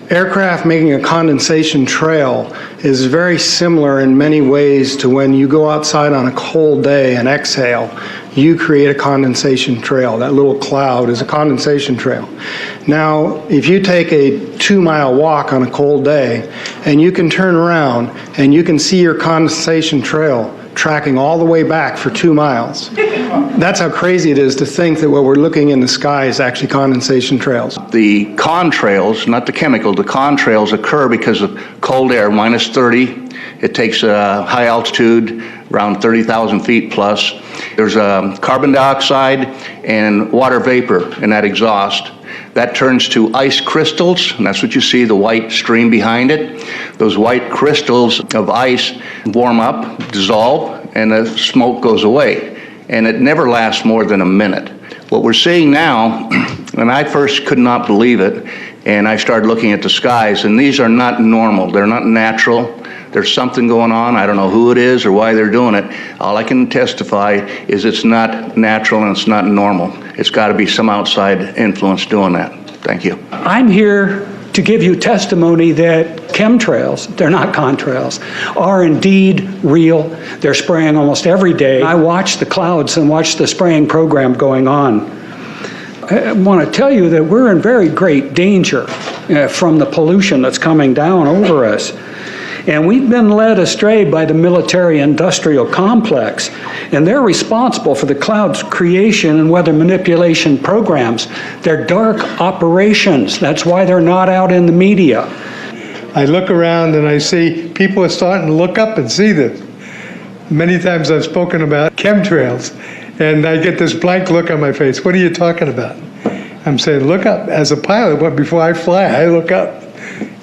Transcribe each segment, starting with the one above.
Aircraft making a condensation trail is very similar in many ways to when you go outside on a cold day and exhale, you create a condensation trail. That little cloud is a condensation trail. Now, if you take a 2-mile walk on a cold day and you can turn around and you can see your condensation trail tracking all the way back for 2 miles. That's how crazy it is to think that what we're looking in the sky is actually condensation trails. The contrails, not the chemical, the contrails occur because of cold air, minus 30. It takes high altitude, around 30,000 feet plus. There's carbon dioxide and water vapor in that exhaust. That turns to ice crystals, and that's what you see, the white stream behind it. Those white crystals of ice warm up, dissolve, and the smoke goes away. And it never lasts more than a minute. What we're seeing now, and I first could not believe it, and I started looking at the skies, and these are not normal, they're not natural. There's something going on. I don't know who it is or why they're doing it. All I can testify is it's not natural and it's not normal. It's got to be some outside influence doing that. Thank you. I'm here to give you testimony that chemtrails, they're not contrails, are indeed real. They're spraying almost every day. I watch the clouds and watch the spraying program going on. I want to tell you that we're in very great danger from the pollution that's coming down over us. And we've been led astray by the military-industrial complex, and they're responsible for the cloud's creation and weather manipulation programs. They're dark operations. That's why they're not out in the media. I look around and I see people are starting to look up and see this. Many times I've spoken about chemtrails, and I get this blank look on my face. What are you talking about? I'm saying, look up. As a pilot, before I fly, I look up.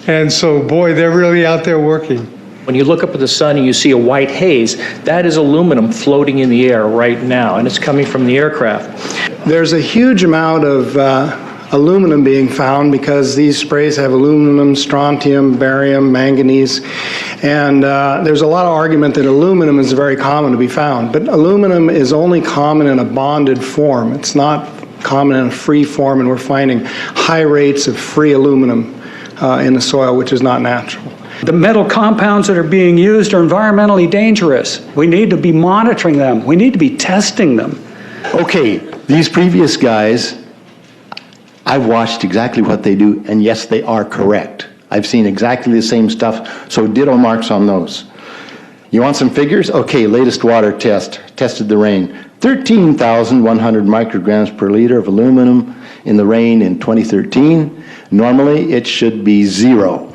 And so, boy, they're really out there working. When you look up at the sun and you see a white haze, that is aluminum floating in the air right now, and it's coming from the aircraft. There's a huge amount of aluminum being found because these sprays have aluminum, strontium, barium, manganese, and there's a lot of argument that aluminum is very common to be found, but aluminum is only common in a bonded form. It's not common in a free form, and we're finding high rates of free aluminum in the soil, which is not natural. The metal compounds that are being used are environmentally dangerous. We need to be monitoring them. We need to be testing them. Okay, these previous guys, I've watched exactly what they do, and yes, they are correct. I've seen exactly the same stuff, so ditto marks on those. You want some figures? Okay, latest water test, tested the rain. 13,100 micrograms per liter of aluminum in the rain in 2013. Normally, it should be 0.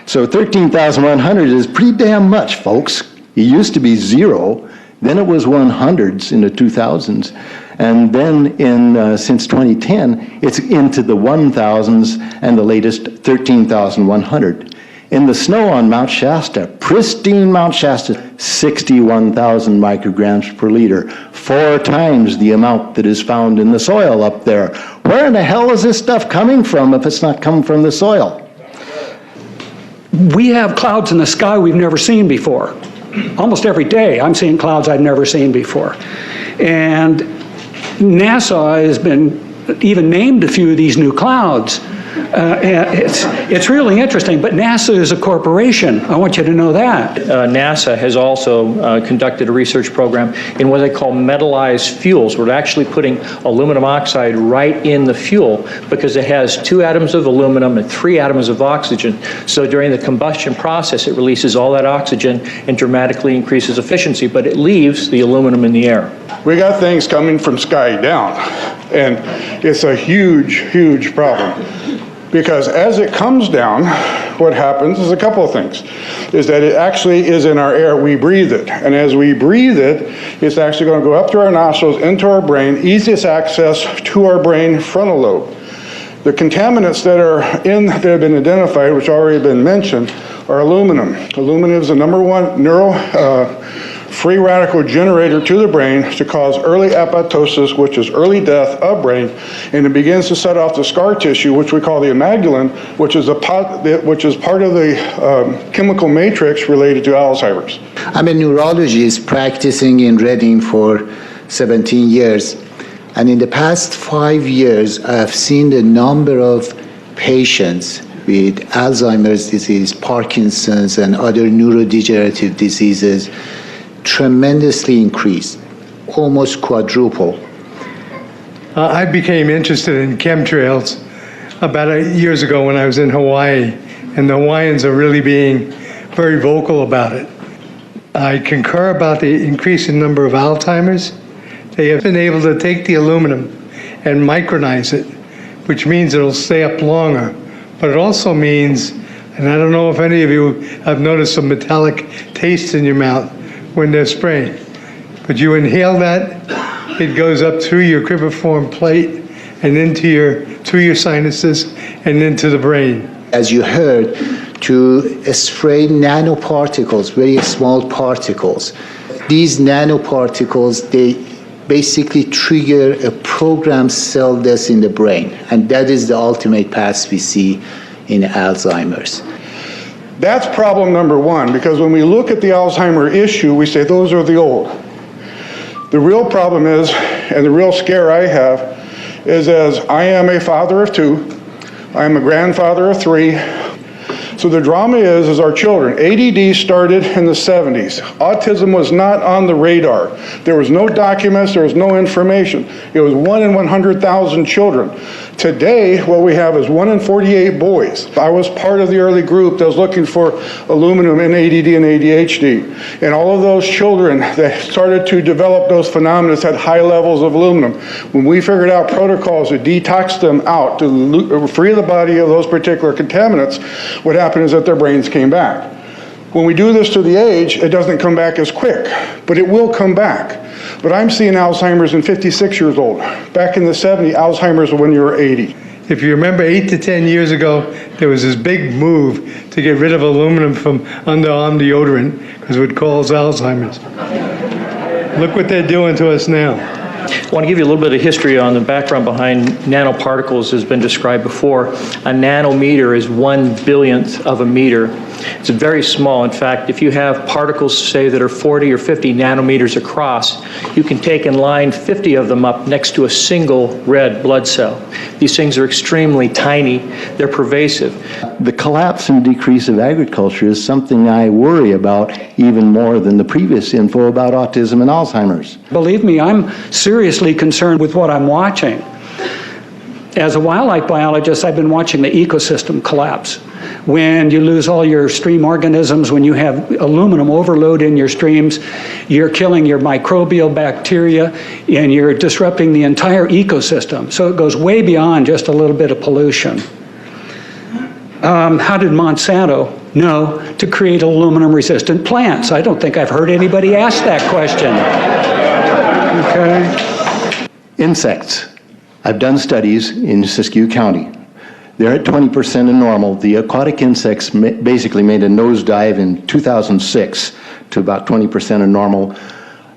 So 13,100 is pretty damn much, folks. It used to be 0, then it was 100s in the 2000s, and then since 2010, it's into the 1000s and the latest 13,100. In the snow on Mount Shasta, pristine Mount Shasta, 61,000 micrograms per liter, 4 times the amount that is found in the soil up there. Where in the hell is this stuff coming from if it's not coming from the soil? We have clouds in the sky we've never seen before. Almost every day I'm seeing clouds I've never seen before. And NASA has been even named a few of these new clouds. It's really interesting, but NASA is a corporation. I want you to know that. NASA has also conducted a research program in what they call metallized fuels. We're actually putting aluminum oxide right in the fuel because it has 2 atoms of aluminum and 3 atoms of oxygen. So during the combustion process, it releases all that oxygen and dramatically increases efficiency, but it leaves the aluminum in the air. We got things coming from sky down, and it's a huge, huge problem. Because as it comes down, what happens is a couple of things. Is that it actually is in our air, we breathe it. And as we breathe it, it's actually going to go up through our nostrils, into our brain, easiest access to our brain frontal lobe. The contaminants that have been identified, which already been mentioned, are aluminum. Aluminum is the #1 free radical generator to the brain to cause early apoptosis, which is early death of brain, and it begins to set off the scar tissue, which we call the amygdalin, which is part of the chemical matrix related to Alzheimer's. I'm a neurologist practicing in Reading for 17 years, and in the past 5 years, I've seen the number of patients with Alzheimer's disease, Parkinson's, and other neurodegenerative diseases tremendously increased, almost quadruple. I became interested in chemtrails about 8 years ago when I was in Hawaii, and the Hawaiians are really being very vocal about it. I concur about the increasing number of Alzheimer's. They have been able to take the aluminum and micronize it, which means it'll stay up longer. But it also means, and I don't know if any of you have noticed some metallic taste in your mouth when they're spraying, but you inhale that, it goes up through your cribriform plate and through your sinuses and into the brain. As you heard, to spray nanoparticles, very small particles. These nanoparticles, they basically trigger a programmed cell death in the brain, and that is the ultimate path we see in Alzheimer's. That's problem number one, because when we look at the Alzheimer issue, we say those are the old. The real problem is, and the real scare I have, is as I am a father of 2, I am a grandfather of 3. So the drama is our children. ADD started in the 70s. Autism was not on the radar. There was no documents, there was no information. It was 1 in 100,000 children. Today, what we have is 1 in 48 boys. I was part of the early group that was looking for aluminum in ADD and ADHD. And all of those children that started to develop those phenomena had high levels of aluminum. When we figured out protocols to detox them out, to free the body of those particular contaminants, what happened is that their brains came back. When we do this to the age, it doesn't come back as quick, but it will come back. But I'm seeing Alzheimer's in 56 years old. Back in the 70s, Alzheimer's when you were 80. If you remember 8 to 10 years ago, there was this big move to get rid of aluminum from underarm deodorant because it would cause Alzheimer's. Look what they're doing to us now. I want to give you a little bit of history on the background behind nanoparticles has been described before. A nanometer is 1/billionth of a meter. It's very small. In fact, if you have particles, say, that are 40 or 50 nanometers across, you can take and line 50 of them up next to a single red blood cell. These things are extremely tiny. They're pervasive. The collapse and decrease of agriculture is something I worry about even more than the previous info about autism and Alzheimer's. Believe me, I'm seriously concerned with what I'm watching. As a wildlife biologist, I've been watching the ecosystem collapse. When you lose all your stream organisms, when you have aluminum overload in your streams, you're killing your microbial bacteria and you're disrupting the entire ecosystem. So it goes way beyond just a little bit of pollution. How did Monsanto know to create aluminum-resistant plants? I don't think I've heard anybody ask that question. Okay. Insects. I've done studies in Siskiyou County. They're at 20% of normal. The aquatic insects basically made a nosedive in 2006 to about 20% of normal.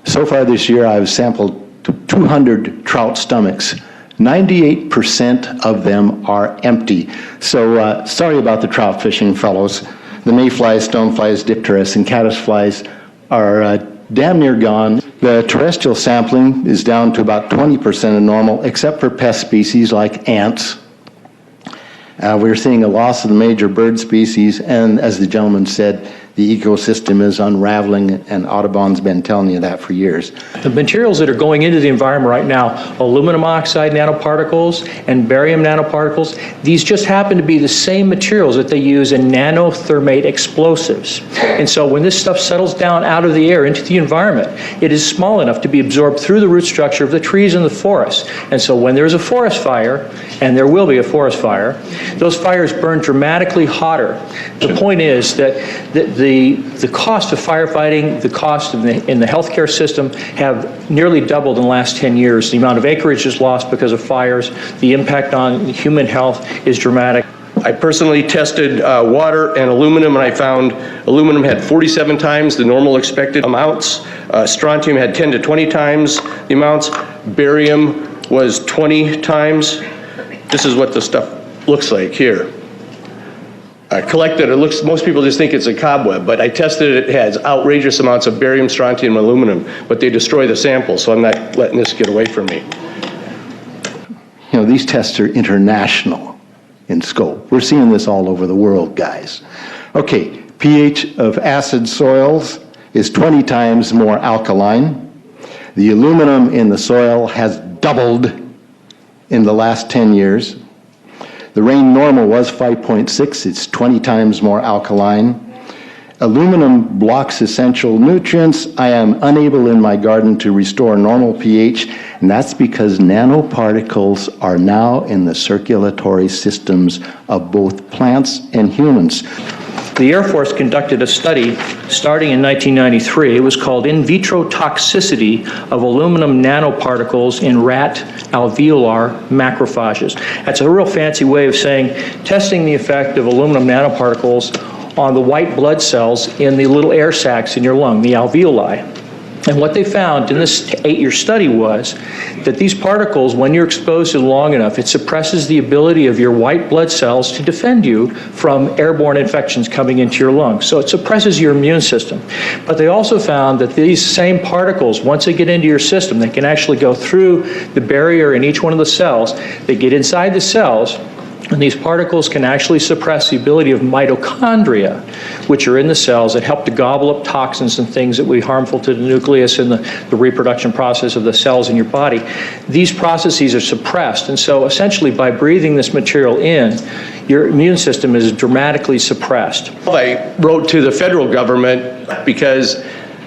So far this year, I've sampled 200 trout stomachs. 98% of them are empty. So sorry about the trout fishing, fellows. The mayflies, stoneflies, dipterus, and caddisflies are damn near gone. The terrestrial sampling is down to about 20% of normal, except for pest species like ants. We're seeing a loss of the major bird species, and as the gentleman said, the ecosystem is unraveling, and Audubon's been telling you that for years. The materials that are going into the environment right now, aluminum oxide nanoparticles and barium nanoparticles, these just happen to be the same materials that they use in nanothermate explosives. And so when this stuff settles down out of the air into the environment, it is small enough to be absorbed through the root structure of the trees in the forest. And so when there's a forest fire, and there will be a forest fire, those fires burn dramatically hotter. The point is that the cost of firefighting, the cost in the healthcare system have nearly doubled in the last 10 years. The amount of acreage is lost because of fires. The impact on human health is dramatic. I personally tested water and aluminum, and I found aluminum had 47 times the normal expected amounts. Strontium had 10 to 20 times the amounts. Barium was 20 times. This is what the stuff looks like here. Collected, it looks, most people just think it's a cobweb, but I tested it, it has outrageous amounts of barium, strontium, and aluminum, but they destroy the sample, so I'm not letting this get away from me. You know, these tests are international. in scope. We're seeing this all over the world, guys. Okay, pH of acid soils is 20 times more alkaline. The aluminum in the soil has doubled in the last 10 years. The rain normal was 5.6, it's 20 times more alkaline. Aluminum blocks essential nutrients. I am unable in my garden to restore normal pH, and that's because nanoparticles are now in the circulatory systems of both plants and humans. The Air Force conducted a study starting in 1993. It was called In Vitro Toxicity of Aluminum Nanoparticles in Rat Alveolar Macrophages. That's a real fancy way of saying testing the effect of aluminum nanoparticles on the white blood cells in the little air sacs in your lung, the alveoli. And what they found in this 8-year study was that these particles, when you're exposed to them long enough, it suppresses the ability of your white blood cells to defend you from airborne infections coming into your lungs. So it suppresses your immune system. But they also found that these same particles, once they get into your system, they can actually go through the barrier in each one of the cells. They get inside the cells, and these particles can actually suppress the ability of mitochondria, which are in the cells that help to gobble up toxins and things that would be harmful to the nucleus and the reproduction process of the cells in your body. These processes are suppressed, and so essentially by breathing this material in, your immune system is dramatically suppressed. I wrote to the federal government because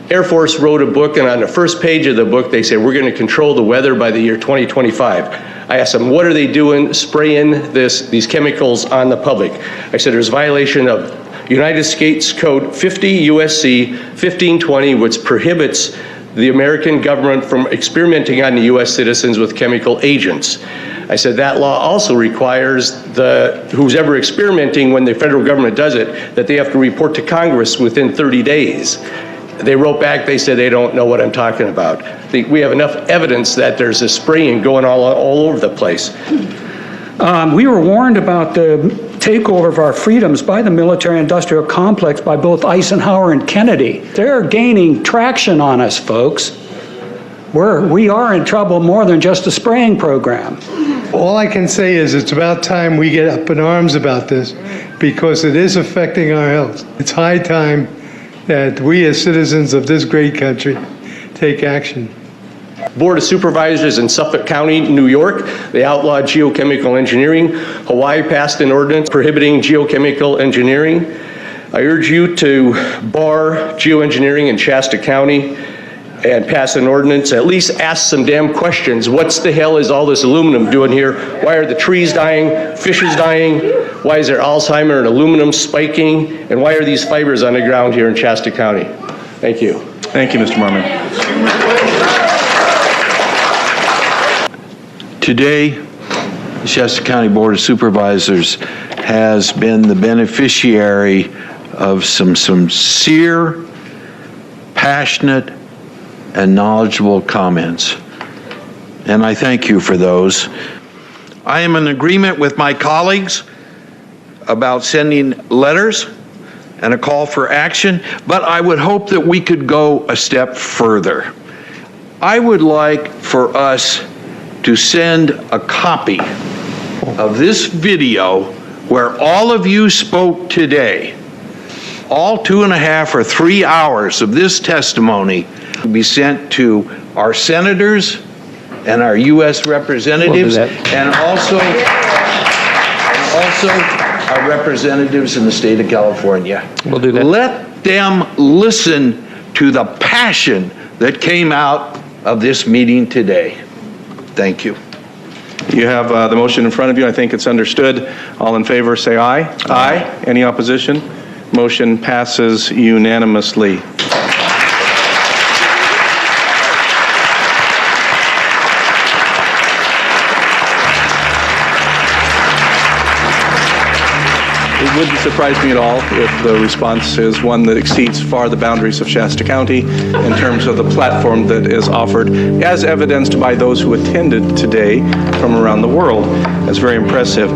Air Force wrote a book, and on the first page of the book they say, we're going to control the weather by the year 2025. I asked them, what are they doing spraying these chemicals on the public? I said, there's violation of United States Code 50 USC 1520, which prohibits the American government from experimenting on the US citizens with chemical agents. I said, that law also requires who's ever experimenting, when the federal government does it, that they have to report to Congress within 30 days. They wrote back, they said they don't know what I'm talking about. We have enough evidence that there's this spraying going all over the place. We were warned about the takeover of our freedoms by the military-industrial complex by both Eisenhower and Kennedy. They're gaining traction on us, folks. We are in trouble more than just a spraying program. All I can say is it's about time we get up in arms about this, because it is affecting our health. It's high time that we as citizens of this great country take action. Board of Supervisors in Suffolk County, New York, they outlawed geochemical engineering. Hawaii passed an ordinance prohibiting geochemical engineering. I urge you to bar geoengineering in Shasta County and pass an ordinance. At least ask some damn questions. What the hell is all this aluminum doing here? Why are the trees dying, fishes dying? Why is there Alzheimer and aluminum spiking? And why are these fibers on the ground here in Shasta County? Thank you. Thank you, Mr. Marmon. Today, the Shasta County Board of Supervisors has been the beneficiary of some sincere, passionate, and knowledgeable comments. And I thank you for those. I am in agreement with my colleagues about sending letters and a call for action, but I would hope that we could go a step further. I would like for us to send a copy of this video where all of you spoke today, all 2.5 or 3 hours of this testimony, to be sent to our senators and our U.S. representatives, and also our representatives in the state of California. We'll do that. Let them listen to the passion that came out of this meeting today. Thank you. You have the motion in front of you. I think it's understood. All in favor, say aye. Aye. Any opposition? Motion passes unanimously. It wouldn't surprise me at all if the response is one that exceeds far the boundaries of Shasta County in terms of the platform that is offered, as evidenced by those who attended today from around the world. That's very impressive.